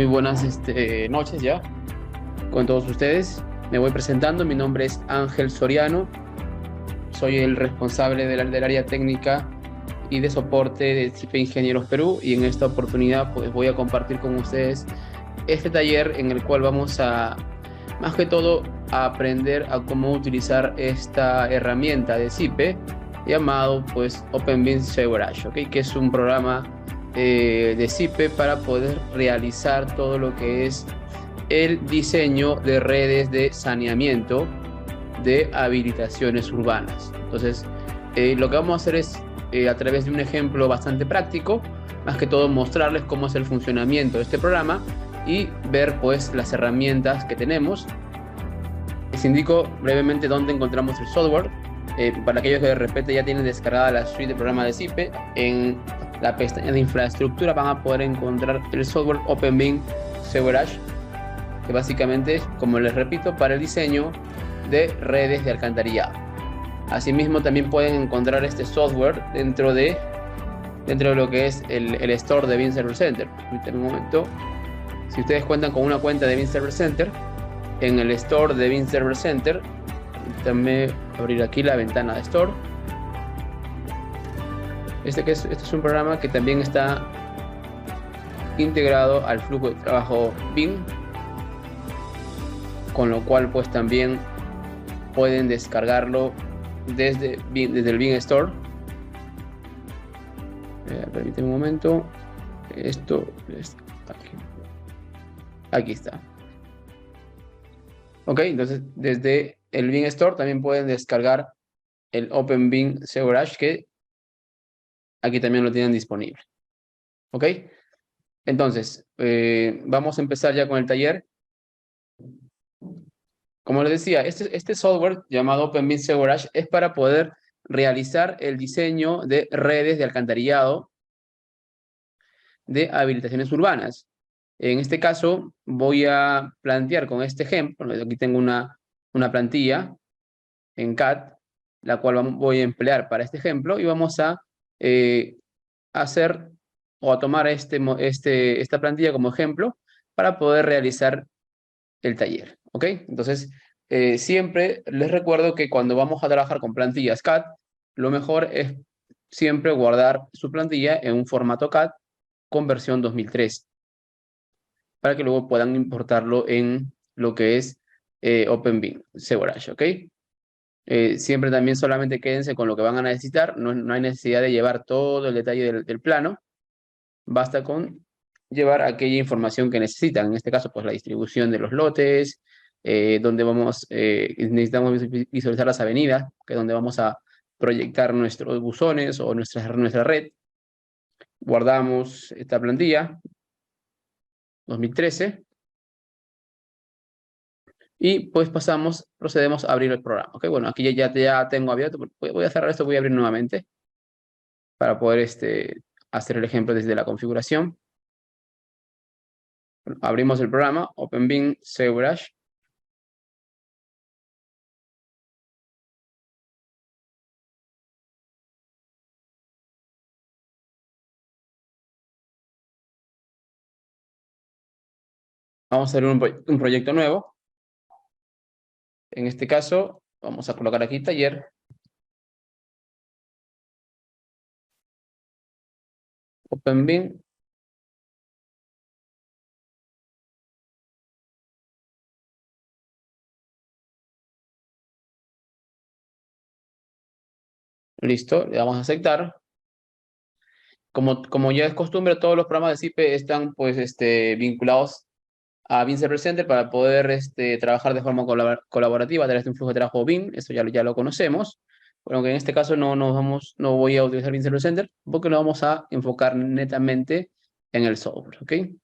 Muy buenas noches ya con todos ustedes. Me voy presentando. Mi nombre es Ángel Soriano. Soy el responsable del área técnica y de soporte de CIPE Ingenieros Perú. Y en esta oportunidad pues, voy a compartir con ustedes este taller en el cual vamos a, más que todo, a aprender a cómo utilizar esta herramienta de CIPE llamado pues OpenBeans SewerAsh, ¿ok? Que es un programa de CIPE para poder realizar todo lo que es el diseño de redes de saneamiento de habilitaciones urbanas. Entonces, lo que vamos a hacer es, a través de un ejemplo bastante práctico, más que todo mostrarles cómo es el funcionamiento de este programa y ver pues las herramientas que tenemos. Les indico brevemente dónde encontramos el software. Para aquellos que de repente ya tienen descargada la suite de programa de CIPE, en la pestaña de infraestructura van a poder encontrar el software OpenBeans SewerAsh, que básicamente es, como les repito, para el diseño de redes de alcantarillado. Asimismo, también pueden encontrar este software dentro de lo que es el store de Beam Server Center. En un momento, si ustedes cuentan con una cuenta de Beam Server Center, en el store de Beam Server Center, también abrir aquí la ventana de store. Este es un programa que también está integrado al flujo de trabajo BIM, con lo cual pues también pueden descargarlo desde el BIM Store. Permíteme un momento. Esto es aquí está. Ok, entonces desde el BIM Store también pueden descargar el OpenBeam SewerAsh, que aquí también lo tienen disponible. Ok, entonces vamos a empezar ya con el taller. Como les decía, este software llamado OpenBeam SewerAsh es para poder realizar el diseño de redes de alcantarillado de habilitaciones urbanas. En este caso, voy a plantear con este ejemplo, aquí tengo una plantilla en CAD, la cual voy a emplear para este ejemplo, y vamos a hacer o a tomar esta plantilla como ejemplo para poder realizar el taller, ¿ok? Entonces, siempre les recuerdo que cuando vamos a trabajar con plantillas CAD, lo mejor es siempre guardar su plantilla en un formato CAD con versión 2003, para que luego puedan importarlo en lo que es OpenBeam SewerAsh, ¿ok? Siempre también solamente quédense con lo que van a necesitar, no hay necesidad de llevar todo el detalle del plano, basta con llevar aquella información que necesitan, en este caso pues la distribución de los lotes, donde necesitamos visualizar las avenidas, que es donde vamos a proyectar nuestros buzones o nuestra red. Guardamos esta plantilla 2013 y pues procedemos a abrir el programa. ¿Ok? Bueno, aquí ya tengo abierto. Voy a cerrar esto, voy a abrir nuevamente para poder hacer el ejemplo desde la configuración. Bueno, abrimos el programa, OpenBeam SewerAsh. Vamos a hacer un proyecto nuevo. En este caso, vamos a colocar aquí taller. OpenBeam. Listo, le damos a aceptar. Como ya es costumbre, todos los programas de CIPE están pues vinculados a Beam Server Center para poder trabajar de forma colaborativa a través de un flujo de trabajo BIM. Eso ya lo conocemos. Bueno, que en este caso no voy a utilizar Beam Server Center porque lo vamos a enfocar netamente en el software, ¿ok? Le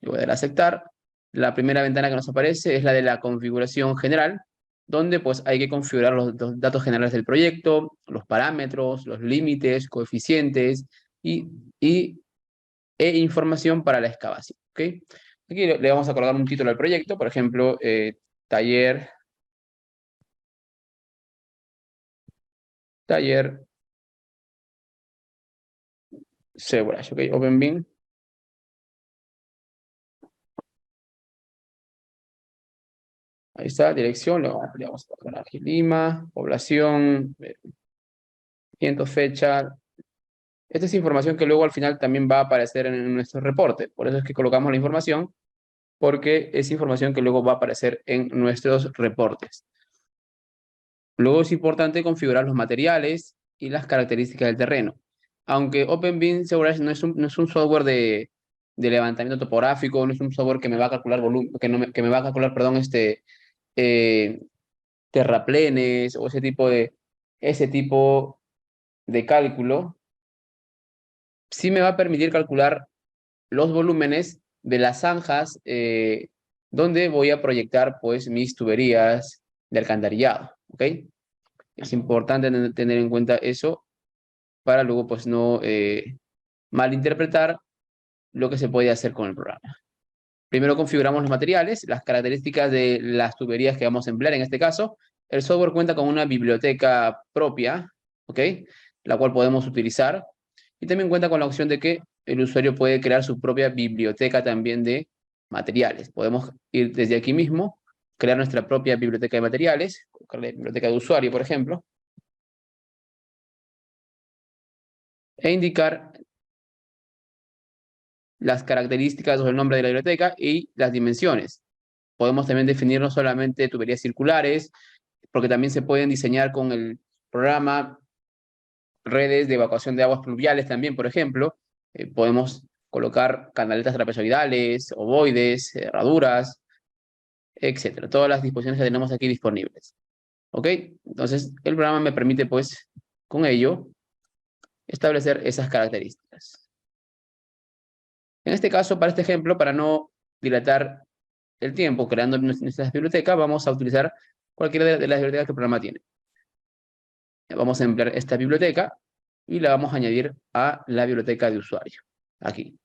voy a dar a aceptar. La primera ventana que nos aparece es la de la configuración general, donde pues hay que configurar los datos generales del proyecto, los parámetros, los límites, coeficientes y, e información para la excavación, ¿ok? Aquí le vamos a colocar un título al proyecto, por ejemplo, taller SewerAsh, ¿ok? OpenBeam Ahí está, dirección, luego vamos a poner aquí Lima, población, ciento, fecha. Esta es información que luego al final también va a aparecer en nuestro reporte. Por eso es que colocamos la información, porque es información que luego va a aparecer en nuestros reportes. Luego es importante configurar los materiales y las características del terreno. Aunque OpenBeam Geoguard no es un software de levantamiento topográfico, no es un software que me va a calcular volumen, que me va a calcular, perdón, eh, terraplenes o ese tipo de cálculo, sí me va a permitir calcular los volúmenes de las zanjas donde voy a proyectar pues mis tuberías de alcantarillado, ¿ok? Es importante tener en cuenta eso para luego pues no malinterpretar lo que se puede hacer con el programa. Primero configuramos los materiales, las características de las tuberías que vamos a emplear en este caso. El software cuenta con una biblioteca propia, ¿ok? La cual podemos utilizar. Y también cuenta con la opción de que el usuario puede crear su propia biblioteca también de materiales. Podemos ir desde aquí mismo, crear nuestra propia biblioteca de materiales, colocarle biblioteca de usuario, por ejemplo, e indicar las características o el nombre de la biblioteca y las dimensiones. Podemos también definir no solamente tuberías circulares, porque también se pueden diseñar con el programa redes de evacuación de aguas pluviales también, por ejemplo. Podemos colocar canaletas trapezoidales, ovoides, herraduras, etcétera. Todas las disposiciones que tenemos aquí disponibles. ¿Ok? Entonces, el programa me permite, pues, con ello, establecer esas características. En este caso, para este ejemplo, para no dilatar el tiempo creando nuestras bibliotecas, vamos a utilizar cualquiera de las bibliotecas que el programa tiene. Vamos a emplear esta biblioteca y la vamos a añadir a la biblioteca de usuario, aquí.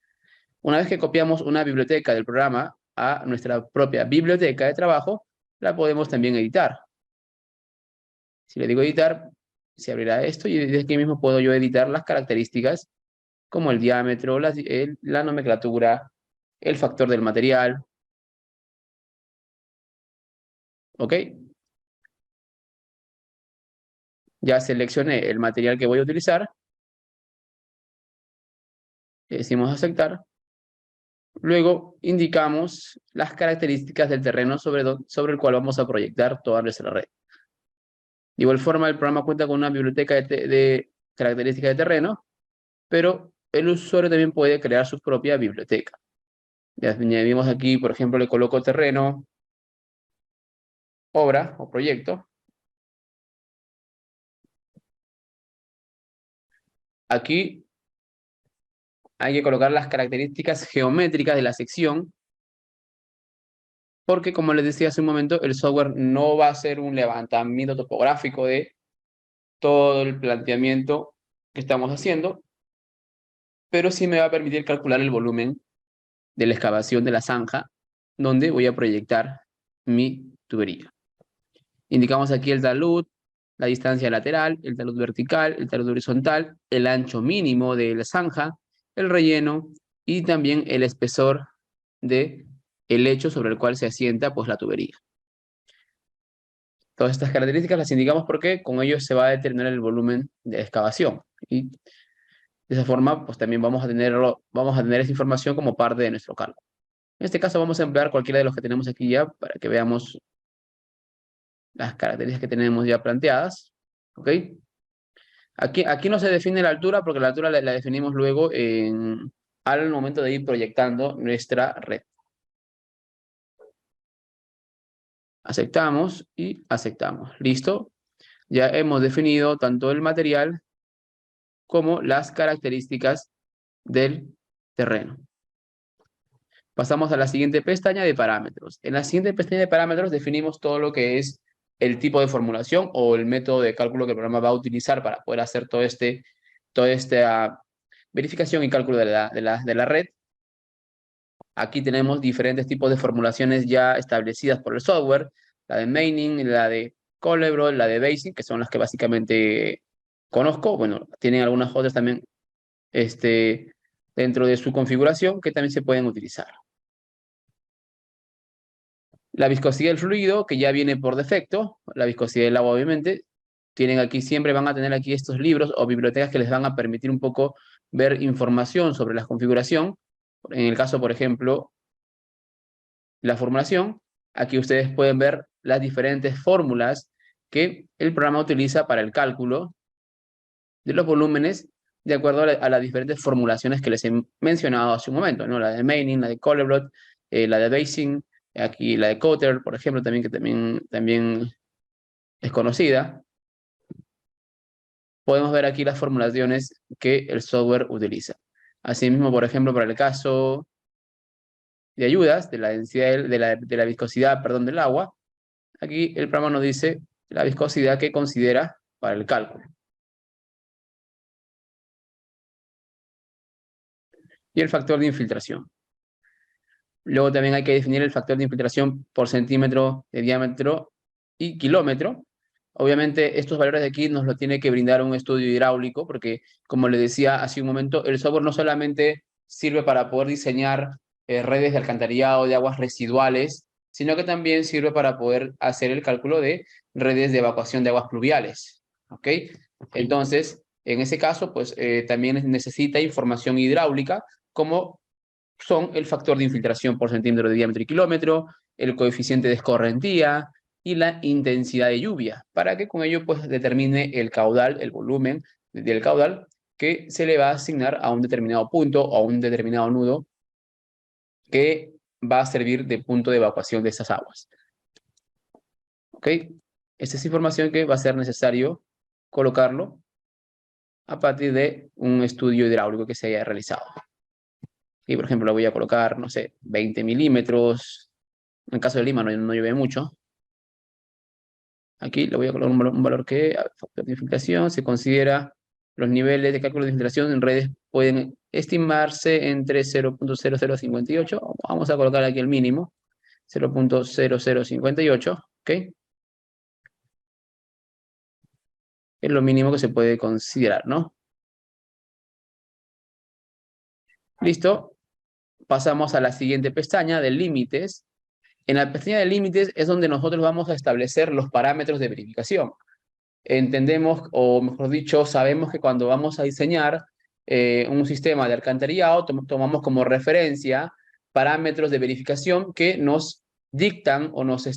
Una vez que copiamos una biblioteca del programa a nuestra propia biblioteca de trabajo, la podemos también editar. Si le digo editar, se abrirá esto y desde aquí mismo puedo yo editar las características como el diámetro, la nomenclatura, el factor del material. ¿Ok? Ya seleccioné el material que voy a utilizar. Le decimos aceptar. Luego indicamos las características del terreno sobre el cual vamos a proyectar toda nuestra red. De igual forma, el programa cuenta con una biblioteca de características de terreno, pero el usuario también puede crear su propia biblioteca. Ya añadimos aquí, por ejemplo, le coloco terreno, obra o proyecto. Aquí hay que colocar las características geométricas de la sección, porque como les decía hace un momento, el software no va a hacer un levantamiento topográfico de todo el planteamiento que estamos haciendo, pero sí me va a permitir calcular el volumen de la excavación de la zanja donde voy a proyectar mi tubería. Indicamos aquí el talud, la distancia lateral, el talud vertical, el talud horizontal, el ancho mínimo de la zanja, el relleno y también el espesor de el lecho sobre el cual se asienta pues la tubería. Todas estas características las indicamos porque con ello se va a determinar el volumen de excavación. Y de esa forma, pues también vamos a tener esa información como parte de nuestro cálculo. En este caso vamos a emplear cualquiera de los que tenemos aquí ya para que veamos las características que tenemos ya planteadas. ¿Ok? Aquí no se define la altura porque la altura la definimos luego al momento de ir proyectando nuestra red. Aceptamos y aceptamos. ¿Listo? Ya hemos definido tanto el material como las características del terreno. Pasamos a la siguiente pestaña de parámetros. En la siguiente pestaña de parámetros definimos todo lo que es el tipo de formulación o el método de cálculo que el programa va a utilizar para poder hacer toda esta verificación y cálculo de la red. Aquí tenemos diferentes tipos de formulaciones ya establecidas por el software, la de Maining, la de Colebro, la de Basic, que son las que básicamente conozco. Bueno, tienen algunas otras también dentro de su configuración que también se pueden utilizar. La viscosidad del fluido, que ya viene por defecto, la viscosidad del agua obviamente, tienen aquí, siempre van a tener aquí estos libros o bibliotecas que les van a permitir un poco ver información sobre la configuración. En el caso, por ejemplo, la formulación, aquí ustedes pueden ver las diferentes fórmulas que el programa utiliza para el cálculo de los volúmenes de acuerdo a las diferentes formulaciones que les he mencionado hace un momento, ¿no? La de Manning, la de Colbrot, la de Basing, aquí la de Cotter, por ejemplo, también que también es conocida. Podemos ver aquí las formulaciones que el software utiliza. Asimismo, por ejemplo, para el caso de ayudas, de la densidad, de la viscosidad, perdón, del agua, aquí el programa nos dice la viscosidad que considera para el cálculo. Y el factor de infiltración. Luego también hay que definir el factor de infiltración por centímetro de diámetro y kilómetro. Obviamente estos valores de aquí nos lo tiene que brindar un estudio hidráulico, porque como les decía hace un momento, el software no solamente sirve para poder diseñar redes de alcantarillado de aguas residuales, sino que también sirve para poder hacer el cálculo de redes de evacuación de aguas pluviales. ¿Ok? Entonces, en ese caso, pues también necesita información hidráulica, como son el factor de infiltración por centímetro de diámetro y kilómetro, el coeficiente de escorrentía y la intensidad de lluvia, para que con ello pues determine el caudal, el volumen del caudal que se le va a asignar a un determinado punto o a un determinado nudo que va a servir de punto de evacuación de esas aguas. ¿Ok? Esta es información que va a ser necesario colocarlo a partir de un estudio hidráulico que se haya realizado. Y por ejemplo, le voy a colocar, no sé, 20 milímetros. En el caso de Lima no llueve mucho. Aquí le voy a colocar un valor que, factor de infiltración, se considera los niveles de cálculo de infiltración en redes pueden estimarse entre 0.0058. Vamos a colocar aquí el mínimo, 0.0058, ¿ok? Es lo mínimo que se puede considerar, ¿no? Listo. Pasamos a la siguiente pestaña de límites. En la pestaña de límites es donde nosotros vamos a establecer los parámetros de verificación. Entendemos, o mejor dicho, sabemos que cuando vamos a diseñar un sistema de alcantarillado, tomamos como referencia parámetros de verificación que nos dictan o nos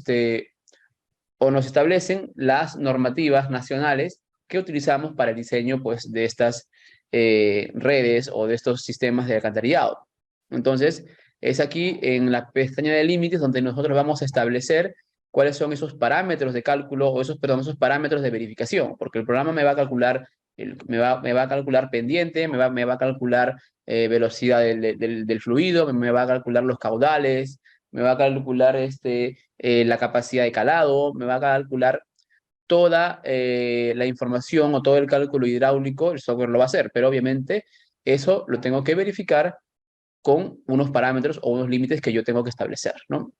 establecen las normativas nacionales que utilizamos para el diseño pues, de estas redes o de estos sistemas de alcantarillado. Entonces, es aquí en la pestaña de límites donde nosotros vamos a establecer cuáles son esos parámetros de cálculo o esos parámetros de verificación, porque el programa me va a calcular, me va a calcular pendiente, me va a calcular velocidad del fluido, me va a calcular los caudales, me va a calcular la capacidad de calado, me va a calcular toda la información o todo el cálculo hidráulico, el software lo va a hacer, pero obviamente eso lo tengo que verificar con unos parámetros o unos límites que yo tengo que establecer, ¿no?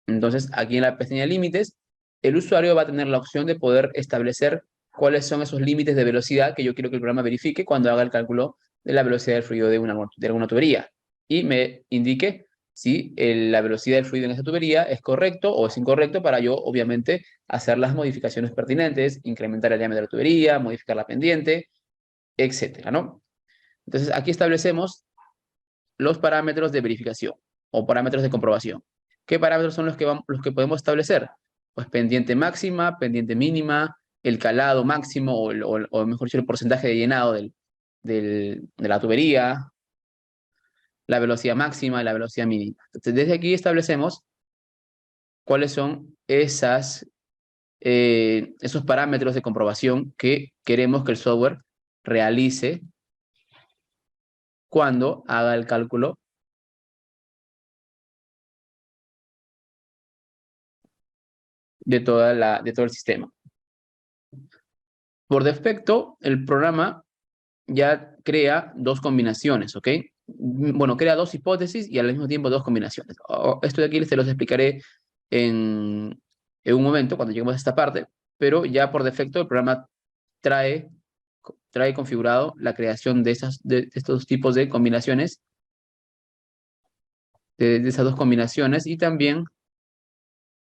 Entonces, aquí en la pestaña de límites, el usuario va a tener la opción de poder establecer cuáles son esos límites de velocidad que yo quiero que el programa verifique cuando haga el cálculo de la velocidad del fluido de alguna tubería. Y me indique si la velocidad del fluido en esa tubería es correcto o es incorrecto para yo, obviamente, hacer las modificaciones pertinentes, incrementar el diámetro de la tubería, modificar la pendiente, etcétera, ¿no? Entonces, aquí establecemos los parámetros de verificación o parámetros de comprobación. ¿Qué parámetros son los que podemos establecer? Pues pendiente máxima, pendiente mínima, el calado máximo o mejor dicho, el porcentaje de llenado de la tubería, la velocidad máxima y la velocidad mínima. Entonces, desde aquí establecemos cuáles son esos parámetros de comprobación que queremos que el software realice cuando haga el cálculo de todo el sistema. Por defecto, el programa ya crea dos combinaciones, ¿ok? Bueno, crea dos hipótesis y al mismo tiempo dos combinaciones. Esto de aquí se los explicaré en un momento, cuando lleguemos a esta parte, pero ya por defecto el programa trae configurado la creación de estos tipos de combinaciones, de esas dos combinaciones, y también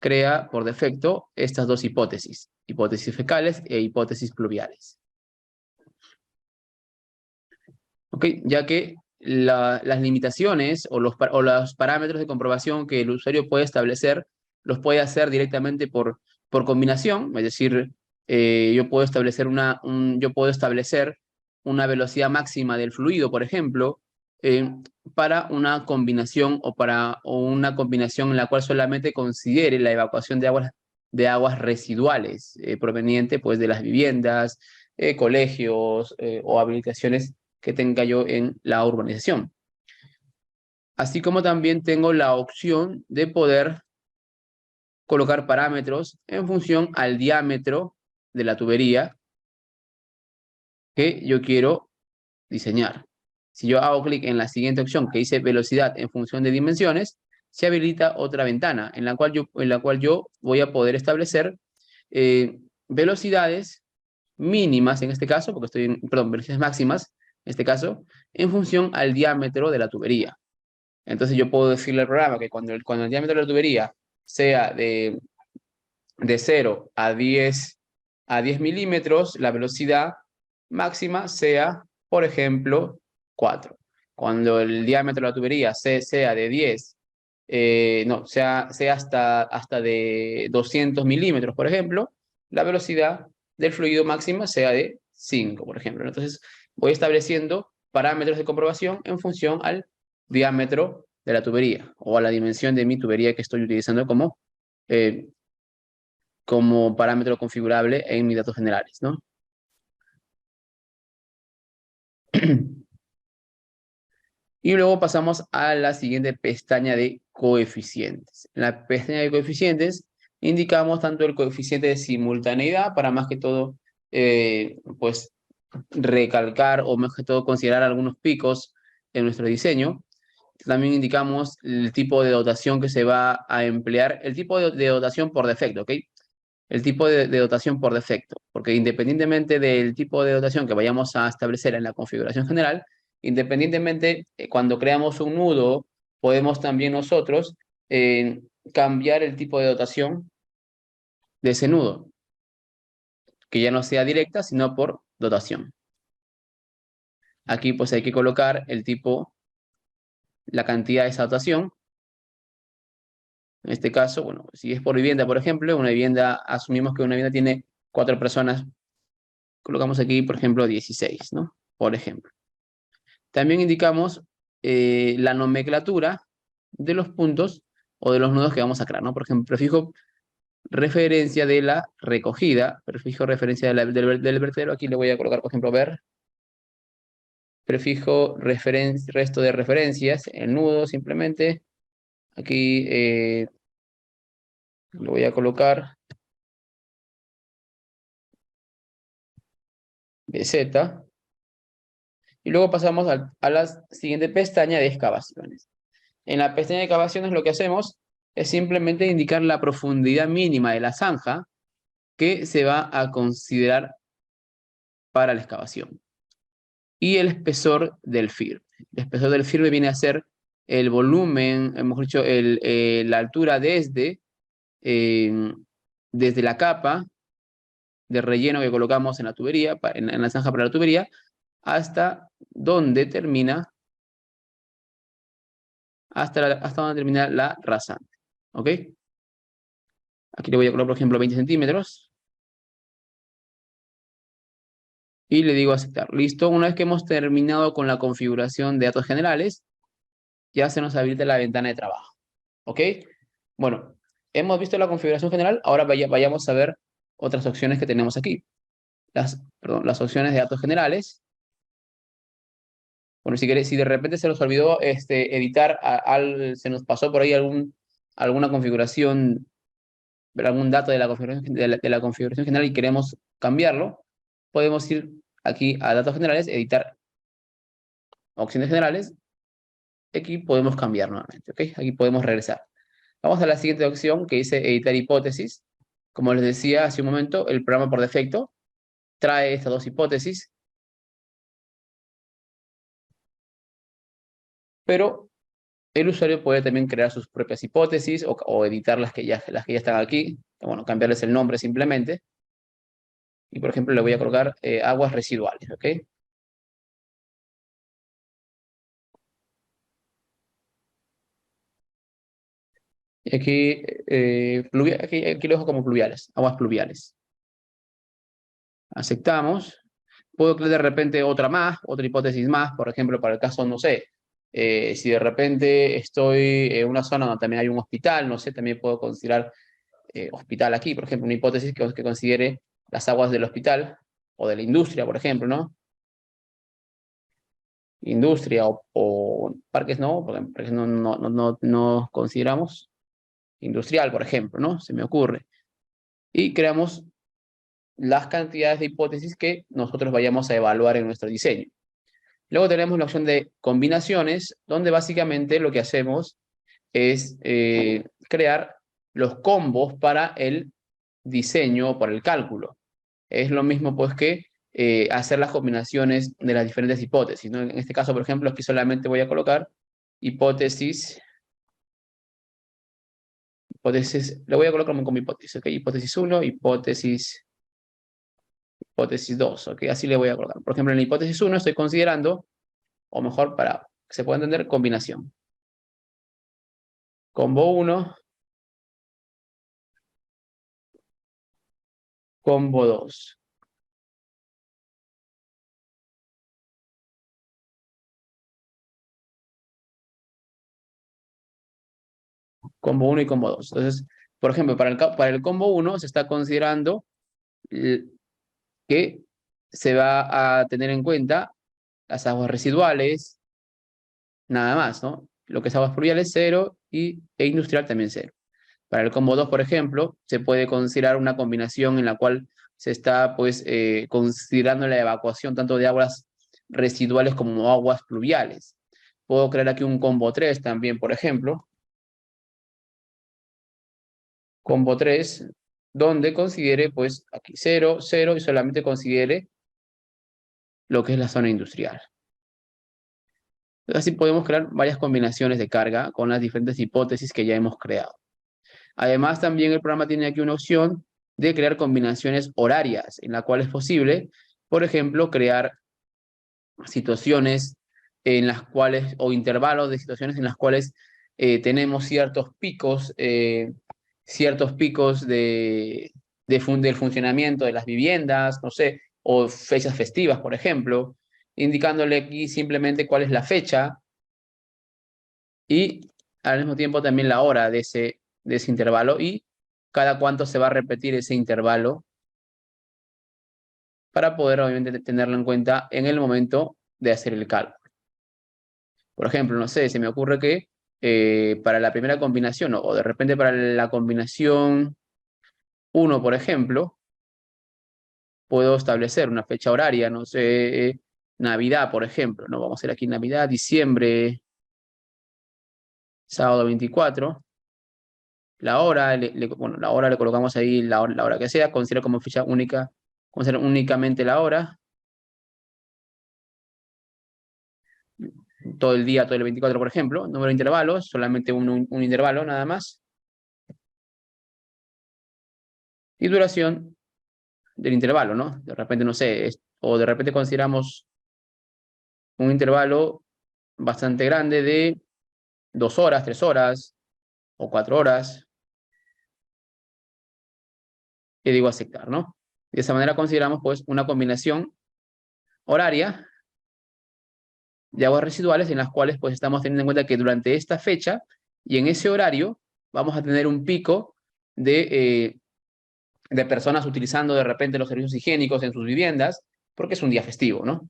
crea por defecto estas dos hipótesis, hipótesis fecales e hipótesis pluviales. ¿Ok? Ya que las limitaciones o los parámetros de comprobación que el usuario puede establecer, los puede hacer directamente por combinación, es decir, yo puedo establecer una velocidad máxima del fluido, por ejemplo, para una combinación o una combinación en la cual solamente considere la evacuación de aguas residuales proveniente pues, de las viviendas, colegios o habilitaciones que tenga yo en la urbanización. Así como también tengo la opción de poder colocar parámetros en función al diámetro de la tubería que yo quiero diseñar. Si yo hago clic en la siguiente opción que dice velocidad en función de dimensiones, se habilita otra ventana en la cual yo voy a poder establecer velocidades mínimas en este caso, velocidades máximas en este caso, en función al diámetro de la tubería. Entonces yo puedo decirle al programa que cuando el diámetro de la tubería sea de 0 a 10 milímetros, la velocidad máxima sea, por ejemplo, 4. Cuando el diámetro de la tubería sea de 10, sea hasta de 200 milímetros, por ejemplo, la velocidad del fluido máxima sea de 5, por ejemplo. Entonces, voy estableciendo parámetros de comprobación en función al diámetro de la tubería o a la dimensión de mi tubería que estoy utilizando como parámetro configurable en mis datos generales, ¿no? Y luego pasamos a la siguiente pestaña de coeficientes. En la pestaña de coeficientes indicamos tanto el coeficiente de simultaneidad para más que todo, pues, recalcar o más que todo considerar algunos picos en nuestro diseño. También indicamos el tipo de dotación que se va a emplear, el tipo de dotación por defecto, ¿ok? El tipo de dotación por defecto, porque independientemente del tipo de dotación que vayamos a establecer en la configuración general, independientemente, cuando creamos un nudo, podemos también nosotros cambiar el tipo de dotación de ese nudo, que ya no sea directa, sino por dotación. Aquí pues hay que colocar el tipo, la cantidad de esa dotación. En este caso, bueno, si es por vivienda, por ejemplo, una vivienda, asumimos que una vivienda tiene 4 personas, colocamos aquí, por ejemplo, 16, ¿no? Por ejemplo. También indicamos la nomenclatura de los puntos o de los nudos que vamos a crear, ¿no? Por ejemplo, prefijo referencia de la recogida, prefijo referencia del vertedero, aquí le voy a colocar, por ejemplo, ver, prefijo resto de referencias, el nudo simplemente, aquí le voy a colocar BZ, y luego pasamos a la siguiente pestaña de excavaciones. En la pestaña de excavaciones lo que hacemos es simplemente indicar la profundidad mínima de la zanja que se va a considerar para la excavación. Y el espesor del firme. El espesor del firme viene a ser el volumen, hemos dicho, la altura desde la capa de relleno que colocamos en la tubería, en la zanja para la tubería, hasta donde termina, hasta donde termina la rasante. ¿Ok? Aquí le voy a colocar, por ejemplo, 20 centímetros. Y le digo aceptar. Listo. Una vez que hemos terminado con la configuración de datos generales, ya se nos habilita la ventana de trabajo. ¿Ok? Bueno, hemos visto la configuración general. Ahora vayamos a ver otras opciones que tenemos aquí. Las opciones de datos generales. Bueno, si de repente se nos olvidó editar, se nos pasó por ahí alguna configuración, algún dato de la configuración, de la configuración general y queremos cambiarlo, podemos ir aquí a datos generales, editar opciones generales. Aquí podemos cambiar nuevamente, ¿ok? Aquí podemos regresar. Vamos a la siguiente opción que dice editar hipótesis. Como les decía hace un momento, el programa por defecto trae estas dos hipótesis. Pero el usuario puede también crear sus propias hipótesis o editar las que ya están aquí. Bueno, cambiarles el nombre simplemente. Y por ejemplo, le voy a colocar aguas residuales, ¿ok? Y aquí, aquí lo dejo como pluviales, aguas pluviales. Aceptamos. Puedo crear de repente otra más, otra hipótesis más, por ejemplo, para el caso, no sé, si de repente estoy en una zona donde también hay un hospital, no sé, también puedo considerar hospital aquí, por ejemplo, una hipótesis que considere las aguas del hospital o de la industria, por ejemplo, ¿no? Industria o parques no, porque parques no consideramos. Industrial, por ejemplo, ¿no? Se me ocurre. Y creamos las cantidades de hipótesis que nosotros vayamos a evaluar en nuestro diseño. Luego tenemos la opción de combinaciones, donde básicamente lo que hacemos es crear los combos para el diseño o para el cálculo. Es lo mismo pues que hacer las combinaciones de las diferentes hipótesis, ¿no? En este caso, por ejemplo, aquí solamente voy a colocar hipótesis, lo voy a colocar como hipótesis, ¿ok? Hipótesis 1, hipótesis 2, ¿ok? Así le voy a colocar. Por ejemplo, en la hipótesis 1 estoy considerando, o mejor para que se pueda entender, combinación. Combo 1, combo 2. Combo 1 y combo 2. Entonces, por ejemplo, para el combo 1 se está considerando que se va a tener en cuenta las aguas residuales, nada más, ¿no? Lo que es aguas pluviales, cero, e industrial también cero. Para el combo 2, por ejemplo, se puede considerar una combinación en la cual se está, pues, considerando la evacuación tanto de aguas residuales como aguas pluviales. Puedo crear aquí un combo 3 también, por ejemplo. Combo 3, donde considere, pues, aquí cero, cero, y solamente considere lo que es la zona industrial. Así podemos crear varias combinaciones de carga con las diferentes hipótesis que ya hemos creado. Además, también el programa tiene aquí una opción de crear combinaciones horarias, en la cual es posible, por ejemplo, crear situaciones en las cuales, o intervalos de situaciones en las cuales tenemos ciertos picos del funcionamiento de las viviendas, no sé, o fechas festivas, por ejemplo, indicándole aquí simplemente cuál es la fecha y al mismo tiempo también la hora de ese intervalo y cada cuánto se va a repetir ese intervalo para poder obviamente tenerlo en cuenta en el momento de hacer el cálculo. Por ejemplo, no sé, se me ocurre que para la primera combinación o de repente para la combinación 1, por ejemplo, puedo establecer una fecha horaria, no sé, Navidad, por ejemplo, ¿no? Vamos a hacer aquí Navidad, diciembre, sábado 24. La hora, bueno, la hora le colocamos ahí la hora que sea, considera como fecha única, considera únicamente la hora, todo el día, todo el 24, por ejemplo, número de intervalos, solamente un intervalo nada más, y duración del intervalo, ¿no? De repente, no sé, o de repente consideramos un intervalo bastante grande de 2 horas, 3 horas o 4 horas, y digo aceptar, ¿no? De esa manera consideramos pues una combinación horaria de aguas residuales en las cuales pues estamos teniendo en cuenta que durante esta fecha y en ese horario vamos a tener un pico de personas utilizando de repente los servicios higiénicos en sus viviendas porque es un día festivo, ¿no?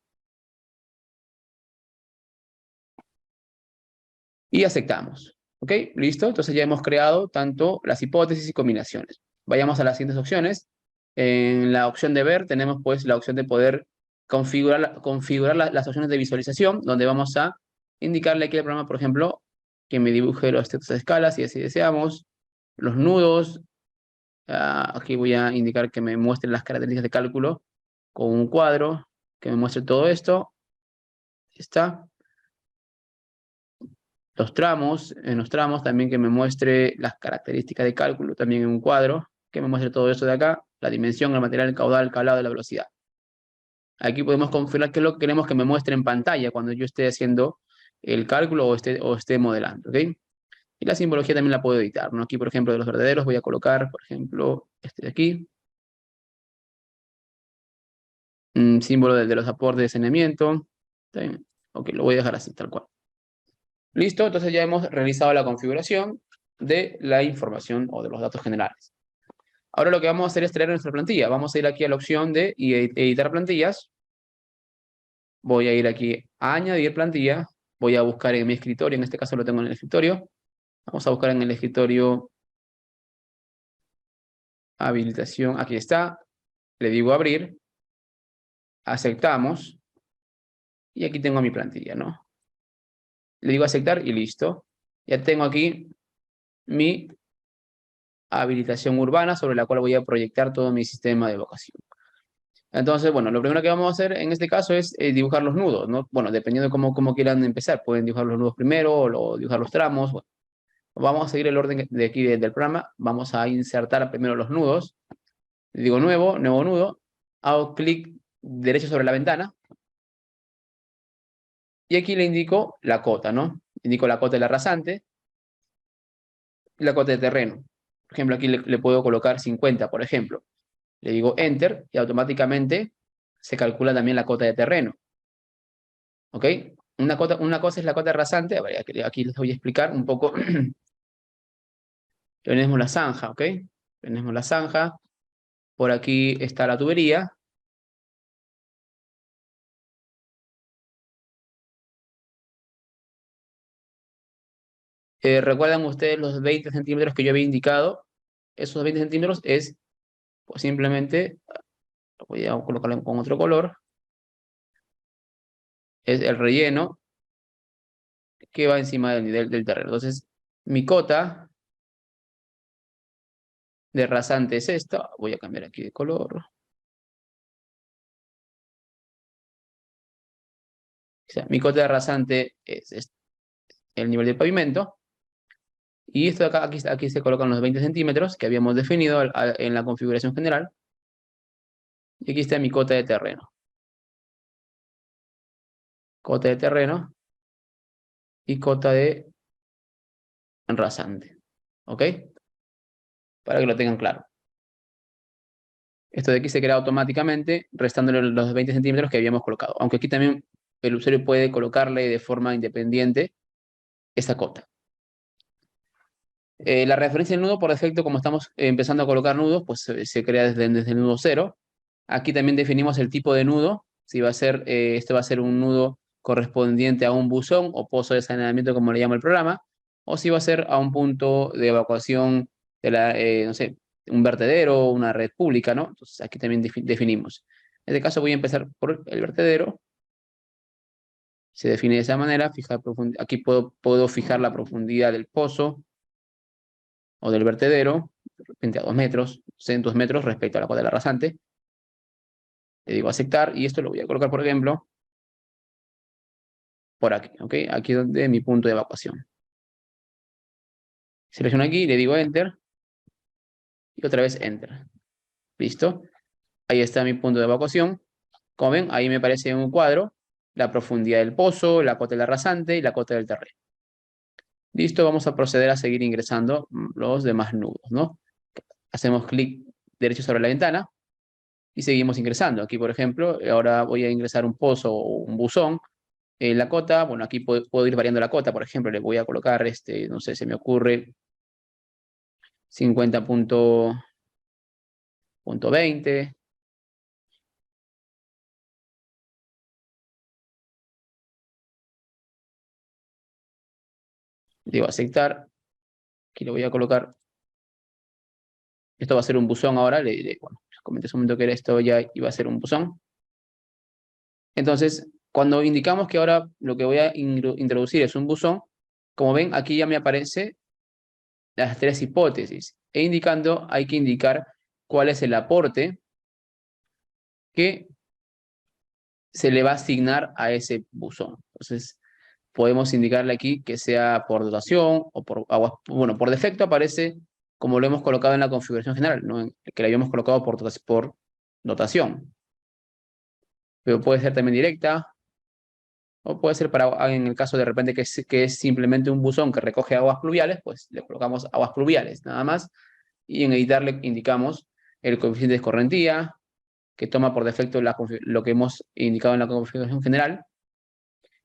Y aceptamos. ¿Ok? ¿Listo? Entonces ya hemos creado tanto las hipótesis y combinaciones. Vayamos a las siguientes opciones. En la opción de ver tenemos pues la opción de poder configurar las opciones de visualización, donde vamos a indicarle aquí al programa, por ejemplo, que me dibuje los textos de escalas, si así deseamos, los nudos. Aquí voy a indicar que me muestre las características de cálculo con un cuadro, que me muestre todo esto. Está. los tramos, en los tramos también que me muestre las características de cálculo, también en un cuadro, que me muestre todo eso de acá, la dimensión, el material, el caudal, el calado y la velocidad. Aquí podemos configurar qué es lo que queremos que me muestre en pantalla cuando yo esté haciendo el cálculo o esté modelando, ¿ok? Y la simbología también la puedo editar, ¿no? Aquí, por ejemplo, de los verdaderos voy a colocar, por ejemplo, este de aquí. Símbolo de los aportes de saneamiento. ¿Está bien? Ok, lo voy a dejar así, tal cual. Listo, entonces ya hemos realizado la configuración de la información o de los datos generales. Ahora lo que vamos a hacer es traer nuestra plantilla. Vamos a ir aquí a la opción de editar plantillas. Voy a ir aquí a añadir plantilla. Voy a buscar en mi escritorio, en este caso lo tengo en el escritorio. Vamos a buscar en el escritorio habilitación, aquí está. Le digo abrir. Aceptamos. Y aquí tengo mi plantilla, ¿no? Le digo aceptar y listo. Ya tengo aquí mi habilitación urbana sobre la cual voy a proyectar todo mi sistema de evocación. Entonces, bueno, lo primero que vamos a hacer en este caso es dibujar los nudos, ¿no? Bueno, dependiendo de cómo quieran empezar, pueden dibujar los nudos primero o dibujar los tramos. Bueno, vamos a seguir el orden de aquí del programa. Vamos a insertar primero los nudos. Le digo nuevo nudo. Hago clic derecho sobre la ventana. Y aquí le indico la cota, ¿no? Indico la cota de la rasante y la cota de terreno. Por ejemplo, aquí le puedo colocar 50, por ejemplo. Le digo Enter y automáticamente se calcula también la cota de terreno. ¿Ok? Una cosa es la cota rasante. A ver, aquí les voy a explicar un poco. Tenemos la zanja, ¿ok? Tenemos la zanja. Por aquí está la tubería. ¿Recuerdan ustedes los 20 centímetros que yo había indicado? Esos 20 centímetros es, pues simplemente, voy a colocarlo con otro color, es el relleno que va encima del nivel del terreno. Entonces, mi cota de rasante es esta. Voy a cambiar aquí de color. O sea, mi cota de rasante es el nivel del pavimento. Y esto de acá, aquí se colocan los 20 centímetros que habíamos definido en la configuración general. Y aquí está mi cota de terreno. Cota de terreno y cota de rasante. ¿Ok? Para que lo tengan claro. Esto de aquí se crea automáticamente restándole los 20 centímetros que habíamos colocado. Aunque aquí también el usuario puede colocarle de forma independiente esa cota. La referencia del nudo, por defecto, como estamos empezando a colocar nudos, pues se crea desde el nudo 0. Aquí también definimos el tipo de nudo. Si va a ser, este va a ser un nudo correspondiente a un buzón o pozo de saneamiento, como le llama el programa, o si va a ser a un punto de evacuación de no sé, un vertedero o una red pública, ¿no? Entonces aquí también definimos. En este caso voy a empezar por el vertedero. Se define de esa manera. Aquí puedo fijar la profundidad del pozo o del vertedero, de repente a 2 metros, 200 metros respecto a la cota de la rasante. Le digo aceptar y esto lo voy a colocar, por ejemplo, por aquí, ¿ok? Aquí es donde mi punto de evacuación. Selecciono aquí, le digo Enter y otra vez Enter. ¿Listo? Ahí está mi punto de evacuación. Como ven, ahí me aparece en un cuadro la profundidad del pozo, la cota de la rasante y la cota del terreno. Listo, vamos a proceder a seguir ingresando los demás nudos, ¿no? Hacemos clic derecho sobre la ventana y seguimos ingresando. Aquí, por ejemplo, ahora voy a ingresar un pozo o un buzón. La cota, bueno, aquí puedo ir variando la cota. Por ejemplo, le voy a colocar, no sé, se me ocurre 50.20. Digo aceptar. Aquí le voy a colocar. Esto va a ser un buzón ahora. Bueno, comenté hace un momento que esto ya iba a ser un buzón. Entonces, cuando indicamos que ahora lo que voy a introducir es un buzón, como ven, aquí ya me aparece las 3 hipótesis. Indicando, hay que indicar cuál es el aporte que se le va a asignar a ese buzón. Entonces, podemos indicarle aquí que sea por dotación o por aguas. Bueno, por defecto aparece como lo hemos colocado en la configuración general, ¿no? Que la habíamos colocado por dotación. Pero puede ser también directa, o puede ser para, en el caso de repente que es simplemente un buzón que recoge aguas pluviales, pues le colocamos aguas pluviales, nada más. Y en editar le indicamos el coeficiente de escorrentía, que toma por defecto lo que hemos indicado en la configuración general.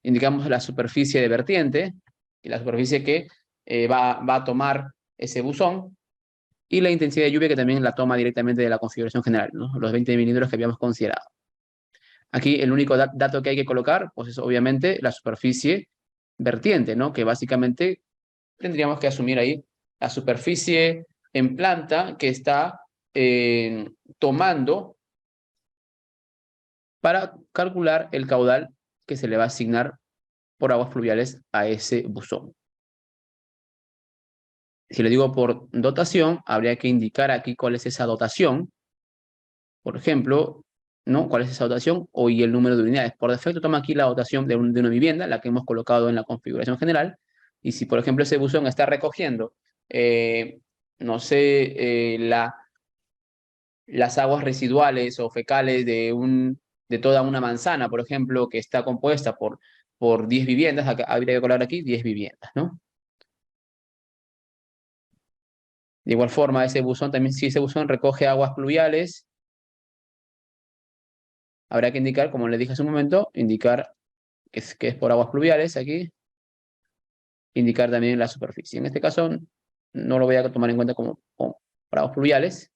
Indicamos la superficie de vertiente, y la superficie que va a tomar ese buzón, y la intensidad de lluvia que también la toma directamente de la configuración general, ¿no? Los 20 milímetros que habíamos considerado. Aquí el único dato que hay que colocar, pues es obviamente la superficie vertiente, ¿no? Que básicamente tendríamos que asumir ahí la superficie en planta que está tomando para calcular el caudal que se le va a asignar por aguas fluviales a ese buzón. Si le digo por dotación, habría que indicar aquí cuál es esa dotación. Por ejemplo, ¿no? ¿Cuál es esa dotación? Y el número de unidades. Por defecto toma aquí la dotación de una vivienda, la que hemos colocado en la configuración general. Y si, por ejemplo, ese buzón está recogiendo, no sé, las aguas residuales o fecales de toda una manzana, por ejemplo, que está compuesta por 10 viviendas, habría que colocar aquí 10 viviendas, ¿no? De igual forma, ese buzón también, si ese buzón recoge aguas pluviales, habrá que indicar, como les dije hace un momento, indicar que es por aguas pluviales aquí, indicar también la superficie. En este caso, no lo voy a tomar en cuenta como por aguas pluviales,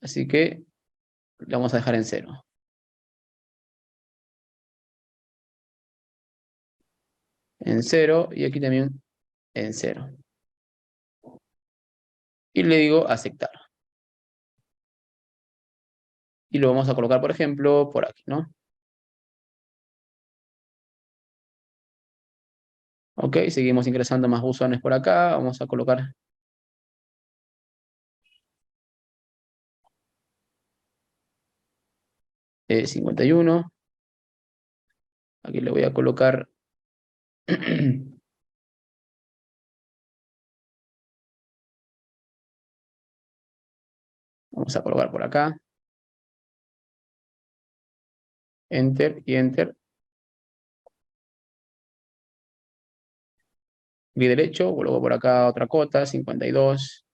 así que lo vamos a dejar en cero. En cero, y aquí también en cero. Y le digo aceptar. Y lo vamos a colocar, por ejemplo, por aquí, ¿no? Ok, seguimos ingresando más buzones por acá. Vamos a colocar 51. Aquí le voy a colocar vamos a colocar por acá. Enter y Enter. Clic derecho, vuelvo por acá otra cota, 52.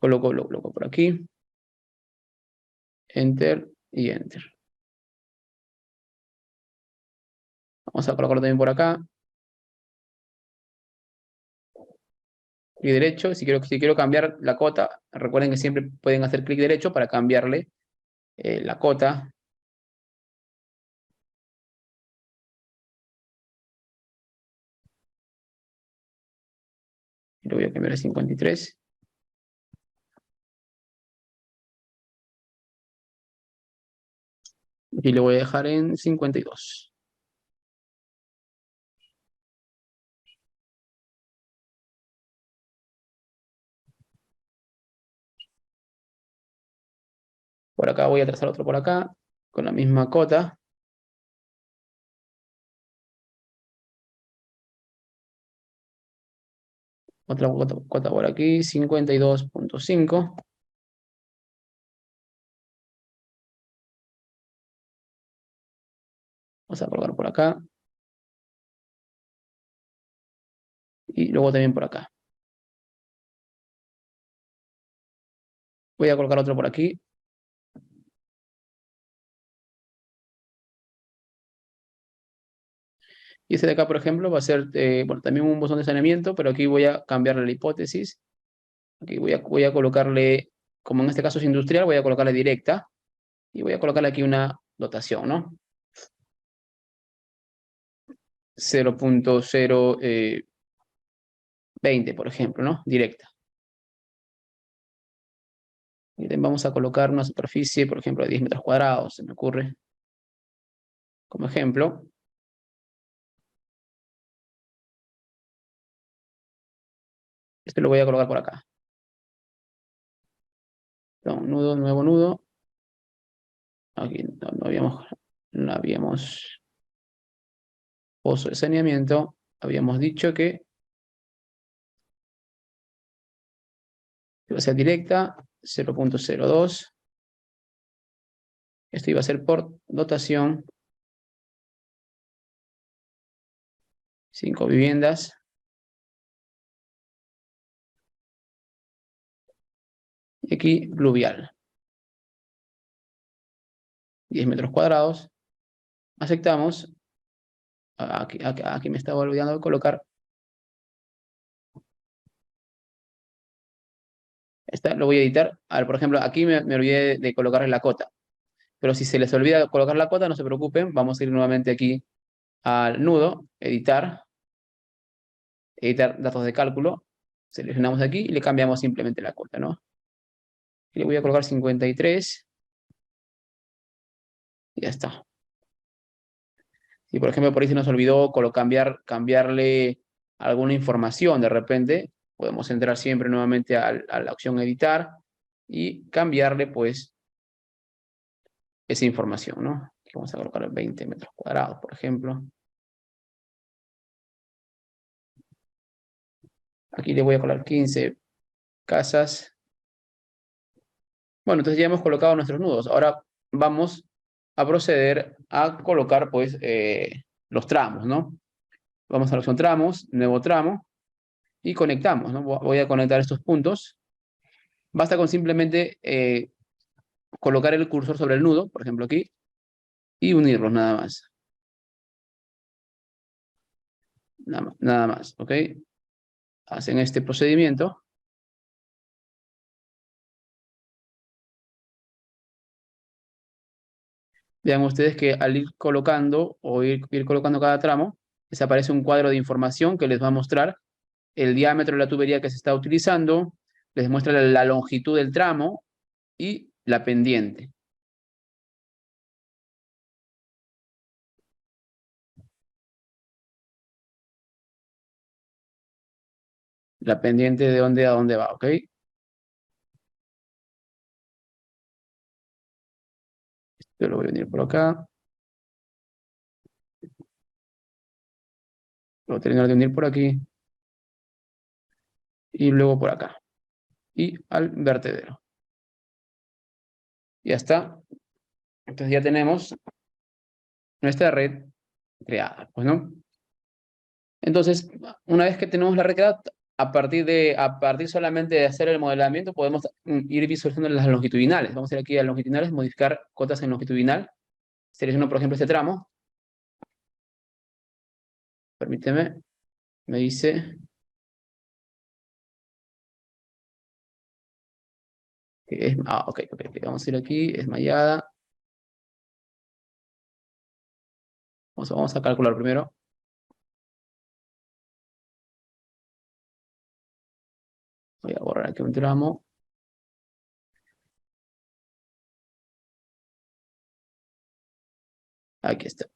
Lo coloco por aquí. Enter y Enter. Vamos a colocarlo también por acá. Clic derecho. Si quiero cambiar la cota, recuerden que siempre pueden hacer clic derecho para cambiarle la cota. Y lo voy a cambiar a 53. Y lo voy a dejar en 52. Por acá voy a trazar otro por acá, con la misma cota. Otra cota por aquí, 52.5. Vamos a colocar por acá. Y luego también por acá. Voy a colocar otro por aquí. Y este de acá, por ejemplo, va a ser, bueno, también un buzón de saneamiento, pero aquí voy a cambiarle la hipótesis. Aquí voy a colocarle, como en este caso es industrial, voy a colocarle directa. Y voy a colocarle aquí una dotación, ¿no? 0.020, por ejemplo, ¿no? Directa. Y también vamos a colocar una superficie, por ejemplo, de 10 metros cuadrados, se me ocurre, como ejemplo. Este lo voy a colocar por acá. un nudo, nuevo nudo. Aquí no habíamos pozo de saneamiento. Habíamos dicho que iba a ser directa, 0.02. Esto iba a ser por dotación, 5 viviendas. Y aquí pluvial, 10 metros cuadrados. Aceptamos. Aquí me estaba olvidando de colocar. Lo voy a editar. A ver, por ejemplo, aquí me olvidé de colocarle la cota. Pero si se les olvida colocar la cota, no se preocupen. Vamos a ir nuevamente aquí al nudo, editar datos de cálculo. Seleccionamos aquí y le cambiamos simplemente la cota, ¿no? Y le voy a colocar 53. Y ya está. Si por ejemplo por ahí se nos olvidó cambiarle alguna información de repente, podemos entrar siempre nuevamente a la opción editar y cambiarle pues esa información, ¿no? Aquí vamos a colocar 20 metros cuadrados, por ejemplo. Aquí le voy a colocar 15 casas. Bueno, entonces ya hemos colocado nuestros nudos. Ahora vamos a proceder a colocar pues los tramos, ¿no? Vamos a la opción tramos, nuevo tramo y conectamos, ¿no? Voy a conectar estos puntos. Basta con simplemente colocar el cursor sobre el nudo, por ejemplo aquí, y unirlos nada más. Nada más, ¿ok? Hacen este procedimiento. Vean ustedes que al ir colocando o ir colocando cada tramo, les aparece un cuadro de información que les va a mostrar el diámetro de la tubería que se está utilizando, les muestra la longitud del tramo y la pendiente. La pendiente de dónde a dónde va, ¿ok? Yo lo voy a unir por acá. Lo voy a terminar de unir por aquí. Y luego por acá. Y al vertedero. Ya está. Entonces ya tenemos nuestra red creada, pues, ¿no? Entonces, una vez que tenemos la red creada, a partir solamente de hacer el modelamiento, podemos ir visualizando las longitudinales. Vamos a ir aquí a longitudinales, modificar cotas en longitudinal. Selecciono, por ejemplo, este tramo. Permíteme. Me dice que es... ok. Vamos a ir aquí, es mallada. Vamos a calcular primero. Voy a borrar aquí un tramo. Aquí está.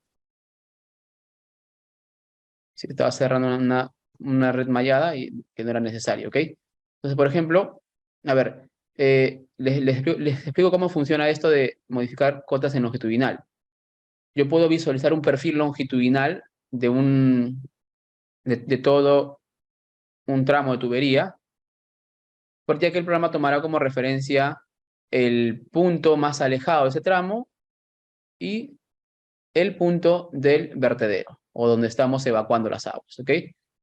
Si estaba cerrando una red mallada y que no era necesario, ¿ok? Entonces, por ejemplo, a ver, les explico cómo funciona esto de modificar cotas en longitudinal. Yo puedo visualizar un perfil longitudinal de todo un tramo de tubería, porque aquí el programa tomará como referencia el punto más alejado de ese tramo y el punto del vertedero, o donde estamos evacuando las aguas, ¿ok?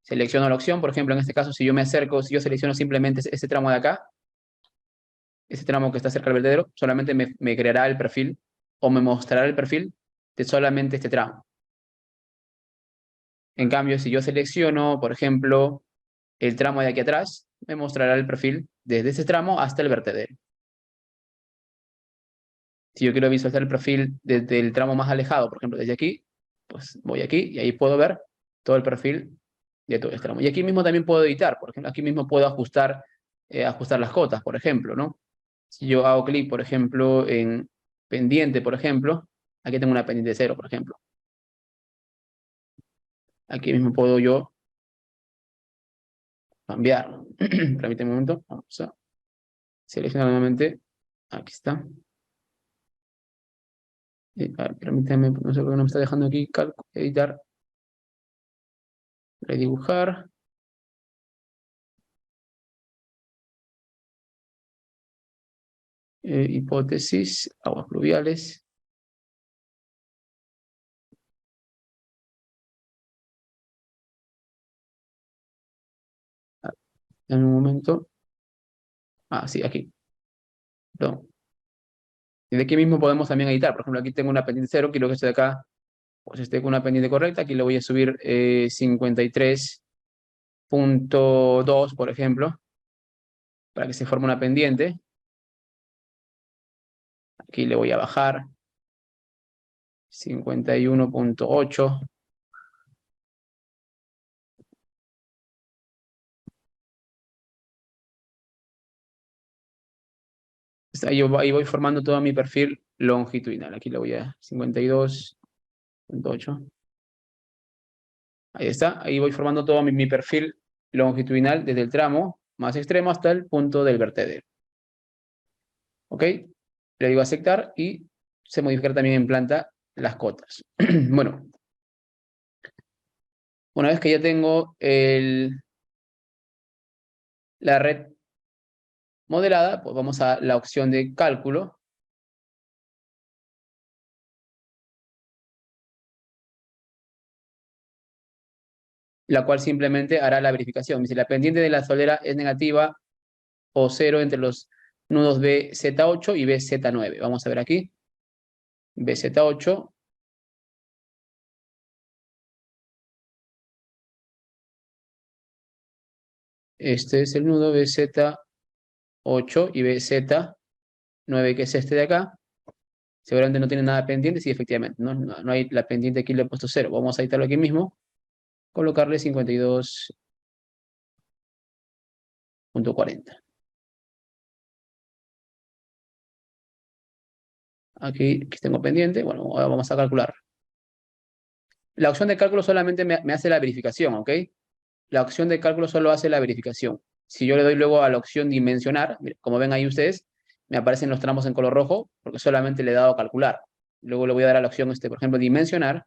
Selecciono la opción, por ejemplo, en este caso, si yo me acerco, si yo selecciono simplemente este tramo de acá, ese tramo que está cerca del vertedero, solamente me creará el perfil o me mostrará el perfil de solamente este tramo. En cambio, si yo selecciono, por ejemplo, el tramo de aquí atrás, me mostrará el perfil desde ese tramo hasta el vertedero. Si yo quiero visualizar el perfil desde el tramo más alejado, por ejemplo, desde aquí, pues voy aquí y ahí puedo ver todo el perfil de todo este tramo. Y aquí mismo también puedo editar, por ejemplo, aquí mismo puedo ajustar las cotas, por ejemplo, ¿no? Si yo hago clic, por ejemplo, en pendiente, por ejemplo, aquí tengo una pendiente 0, por ejemplo. Aquí mismo puedo yo cambiar. Permíteme un momento. Vamos a seleccionar nuevamente Aquí está. A ver, permítame, no sé por qué no me está dejando aquí editar, redibujar. Hipótesis, aguas pluviales. En un momento. Ah, sí, aquí. Perdón. Y de aquí mismo podemos también editar. Por ejemplo, aquí tengo una pendiente 0, quiero que esté de acá, pues esté con una pendiente correcta. Aquí le voy a subir 53.2, por ejemplo, para que se forme una pendiente. Aquí le voy a bajar 51.8. Ahí voy formando todo mi perfil longitudinal. Aquí le voy a 52.8. Ahí está. Ahí voy formando todo mi perfil longitudinal desde el tramo más extremo hasta el punto del vertedero. ¿Ok? Le digo aceptar y se modificará también en planta las cotas. Bueno, una vez que ya tengo la red modelada, pues vamos a la opción de cálculo. La cual simplemente hará la verificación. Si la pendiente de la solera es negativa o 0 entre los nudos BZ8 y BZ9. Vamos a ver aquí. BZ8. Este es el nudo BZ8 y BZ9, que es este de acá. Seguramente no tiene nada pendiente. Sí, efectivamente. No hay la pendiente aquí, le he puesto 0. Vamos a editarlo aquí mismo. Colocarle 52.40. Aquí tengo pendiente. Bueno, ahora vamos a calcular. La opción de cálculo solamente me hace la verificación, ¿ok? La opción de cálculo solo hace la verificación. Si yo le doy luego a la opción dimensionar, como ven ahí ustedes, me aparecen los tramos en color rojo porque solamente le he dado a calcular. Luego le voy a dar a la opción, por ejemplo, dimensionar.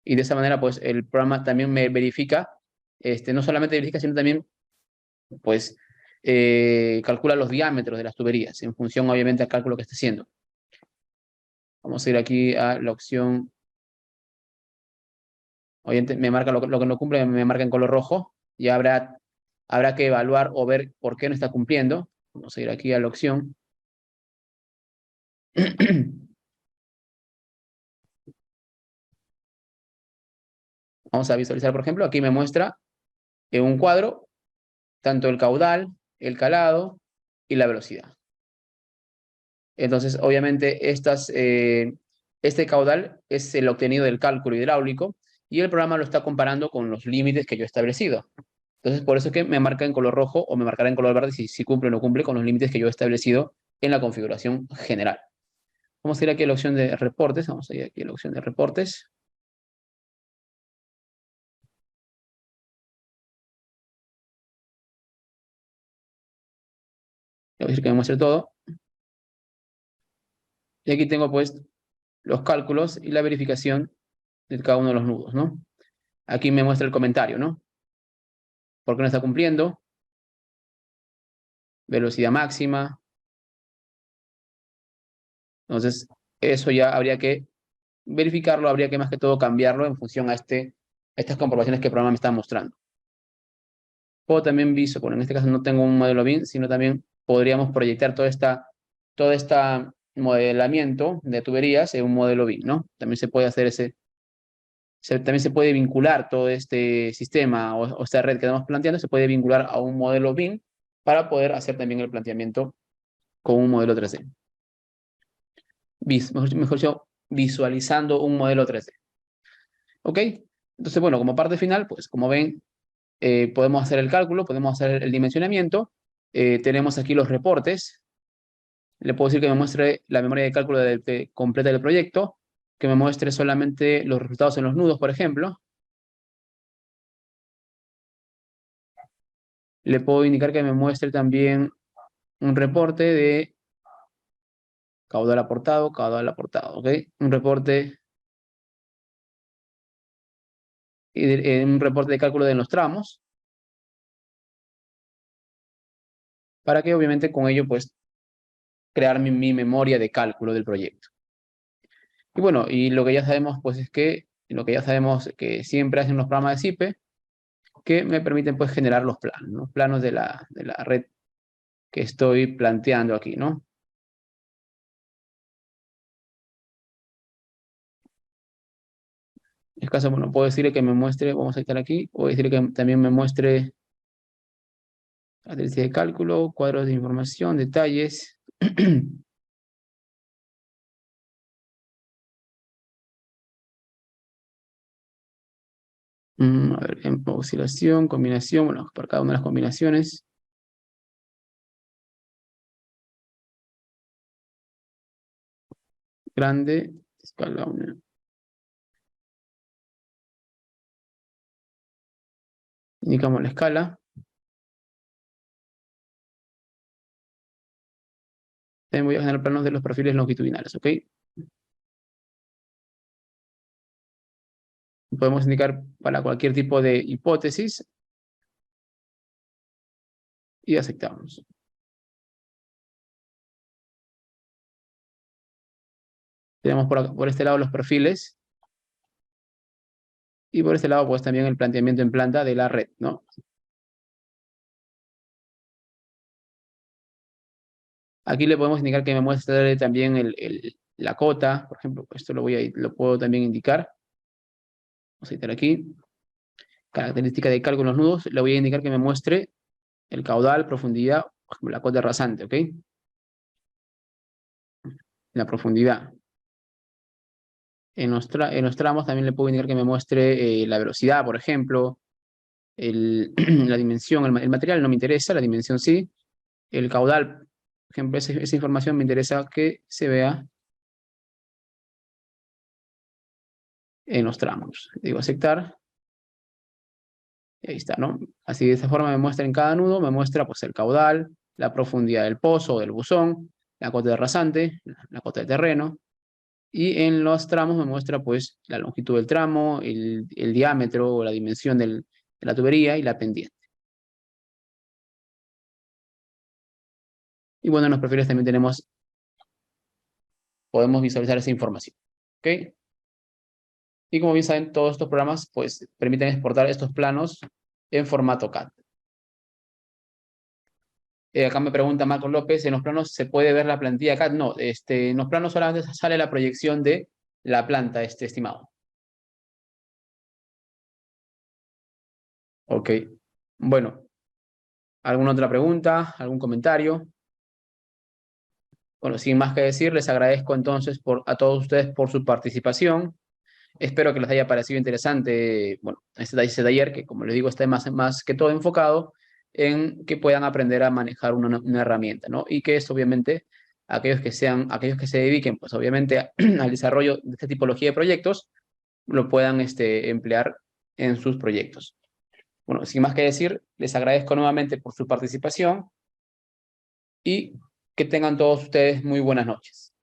Y de esa manera, pues, el programa también me verifica, no solamente verifica, sino también, pues, calcula los diámetros de las tuberías, en función, obviamente, al cálculo que esté haciendo. Vamos a ir aquí a la opción. Obviamente, me marca lo que no cumple, me marca en color rojo. Ya habrá que evaluar o ver por qué no está cumpliendo. Vamos a ir aquí a la opción. Vamos a visualizar, por ejemplo, aquí me muestra en un cuadro tanto el caudal, el calado y la velocidad. Entonces, obviamente, este caudal es el obtenido del cálculo hidráulico y el programa lo está comparando con los límites que yo he establecido. Entonces, por eso es que me marca en color rojo o me marcará en color verde si cumple o no cumple con los límites que yo he establecido en la configuración general. Vamos a ir aquí a la opción de reportes. Vamos a ir aquí a la opción de reportes. Le voy a decir que me muestre todo. Y aquí tengo pues los cálculos y la verificación de cada uno de los nudos, ¿no? Aquí me muestra el comentario, ¿no? ¿Por qué no está cumpliendo? Velocidad máxima. Entonces, eso ya habría que verificarlo, habría que más que todo cambiarlo en función a estas comprobaciones que el programa me está mostrando. Puedo también bueno, en este caso no tengo un modelo BIM, sino también podríamos proyectar todo este modelamiento de tuberías en un modelo BIM, ¿no? También se puede hacer también se puede vincular todo este sistema o esta red que estamos planteando, se puede vincular a un modelo BIM para poder hacer también el planteamiento con un modelo 3D. Mejor dicho, visualizando un modelo 3D. ¿Ok? Entonces, bueno, como parte final, pues como ven, podemos hacer el cálculo, podemos hacer el dimensionamiento. Tenemos aquí los reportes. Le puedo decir que me muestre la memoria de cálculo completa del proyecto, que me muestre solamente los resultados en los nudos, por ejemplo. le puedo indicar que me muestre también un reporte de caudal aportado, ¿ok? Un reporte, un reporte de cálculo de los tramos, para que obviamente con ello, pues, crear mi memoria de cálculo del proyecto. Y bueno, y lo que ya sabemos, pues, es que, lo que ya sabemos que siempre hacen los programas de SIPE, que me permiten, pues, generar los planos, ¿no? Planos de la red que estoy planteando aquí, ¿no? En este caso, bueno, puedo decirle que me muestre, vamos a estar aquí, puedo decirle que también me muestre análisis de cálculo, cuadros de información, detalles. A ver, oscilación, combinación, bueno, para cada una de las combinaciones. Grande, escala 1. Indicamos la escala. También voy a generar planos de los perfiles longitudinales, ¿ok? Podemos indicar para cualquier tipo de hipótesis y aceptamos. Tenemos por este lado los perfiles y por este lado pues también el planteamiento en planta de la red, ¿no? Aquí le podemos indicar que me muestre también la cota, por ejemplo, esto lo puedo también indicar. Vamos a editar aquí. Característica de cálculo en los nudos, le voy a indicar que me muestre el caudal, profundidad, por ejemplo, la cota rasante, ¿ok? La profundidad. En los tramos también le puedo indicar que me muestre la velocidad, por ejemplo, la dimensión, el material no me interesa, la dimensión sí. El caudal, por ejemplo, esa información me interesa que se vea en los tramos. Digo aceptar. Y ahí está, ¿no? Así de esta forma me muestra en cada nudo, me muestra pues el caudal, la profundidad del pozo o del buzón, la cota de rasante, la cota de terreno. Y en los tramos me muestra pues la longitud del tramo, el diámetro o la dimensión de la tubería y la pendiente. Y bueno, en los perfiles también podemos visualizar esa información. ¿Ok? Y como bien saben, todos estos programas pues permiten exportar estos planos en formato CAD. Acá me pregunta Marco López, ¿en los planos se puede ver la plantilla CAD? No, en los planos solamente sale la proyección de la planta, estimado. Ok. Bueno, ¿alguna otra pregunta? ¿Algún comentario? Bueno, sin más que decir, les agradezco entonces a todos ustedes por su participación. Espero que les haya parecido interesante, bueno, este taller que, como les digo, está más que todo enfocado en que puedan aprender a manejar una herramienta, ¿no? Y que es obviamente aquellos que se dediquen, pues obviamente al desarrollo de esta tipología de proyectos, lo puedan emplear en sus proyectos. Bueno, sin más que decir, les agradezco nuevamente por su participación y que tengan todos ustedes muy buenas noches.